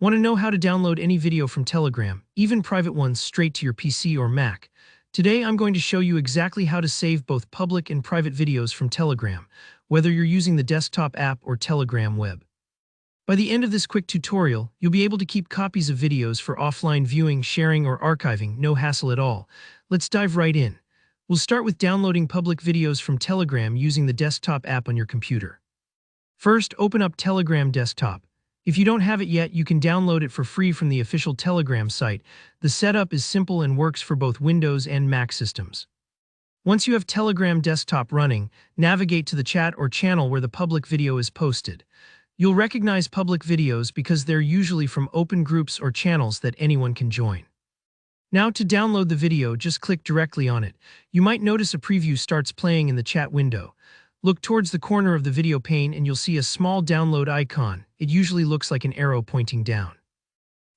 Want to know how to download any video from Telegram, even private ones, straight to your PC or Mac? Today I'm going to show you exactly how to save both public and private videos from Telegram, whether you're using the desktop app or Telegram web. By the end of this quick tutorial, you'll be able to keep copies of videos for offline viewing, sharing, or archiving, no hassle at all. Let's dive right in. We'll start with downloading public videos from Telegram using the desktop app on your computer. First, open up Telegram Desktop. If you don't have it yet, you can download it for free from the official Telegram site. The setup is simple and works for both Windows and Mac systems. Once you have Telegram Desktop running, navigate to the chat or channel where the public video is posted. You'll recognize public videos because they're usually from open groups or channels that anyone can join. Now to download the video, just click directly on it. You might notice a preview starts playing in the chat window. Look towards the corner of the video pane and you'll see a small download icon. It usually looks like an arrow pointing down.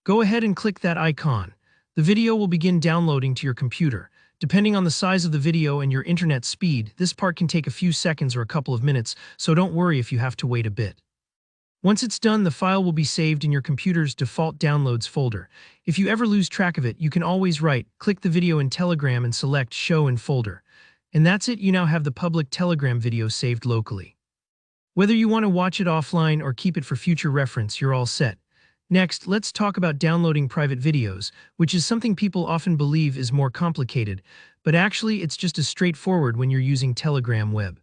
Go ahead and click that icon. The video will begin downloading to your computer. Depending on the size of the video and your internet speed, this part can take a few seconds or a couple of minutes, so don't worry if you have to wait a bit. Once it's done, the file will be saved in your computer's default downloads folder. If you ever lose track of it, you can always click the video in Telegram and select Show in Folder. And that's it, you now have the public Telegram video saved locally. Whether you want to watch it offline or keep it for future reference, you're all set. Next, let's talk about downloading private videos, which is something people often believe is more complicated, but actually it's just as straightforward when you're using Telegram web.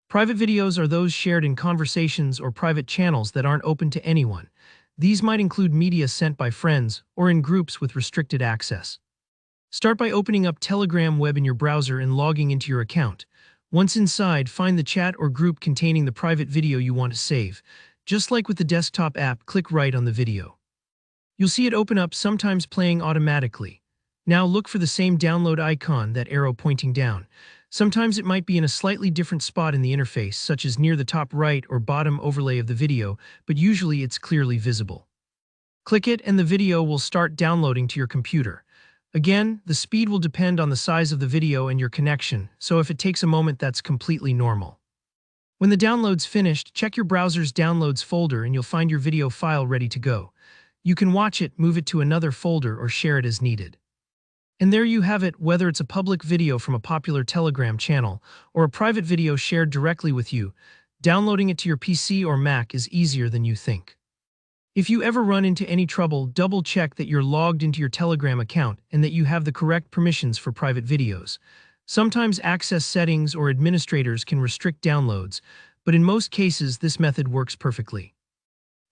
Private videos are those shared in conversations or private channels that aren't open to anyone. These might include media sent by friends or in groups with restricted access. Start by opening up Telegram web in your browser and logging into your account. Once inside, find the chat or group containing the private video you want to save. Just like with the desktop app, click right on the video. You'll see it open up, sometimes playing automatically. Now look for the same download icon, that arrow pointing down. Sometimes it might be in a slightly different spot in the interface, such as near the top right or bottom overlay of the video, but usually it's clearly visible. Click it and the video will start downloading to your computer. Again, the speed will depend on the size of the video and your connection, so if it takes a moment, that's completely normal. When the download's finished, check your browser's downloads folder and you'll find your video file ready to go. You can watch it, move it to another folder, or share it as needed. And there you have it, whether it's a public video from a popular Telegram channel or a private video shared directly with you, downloading it to your PC or Mac is easier than you think. If you ever run into any trouble, double-check that you're logged into your Telegram account and that you have the correct permissions for private videos. Sometimes access settings or administrators can restrict downloads, but in most cases this method works perfectly.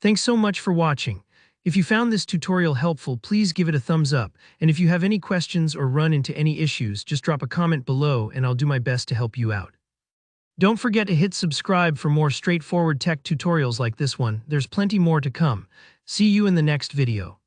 Thanks so much for watching. If you found this tutorial helpful, please give it a thumbs up, and if you have any questions or run into any issues, just drop a comment below and I'll do my best to help you out. Don't forget to hit subscribe for more straightforward tech tutorials like this one. There's plenty more to come. See you in the next video.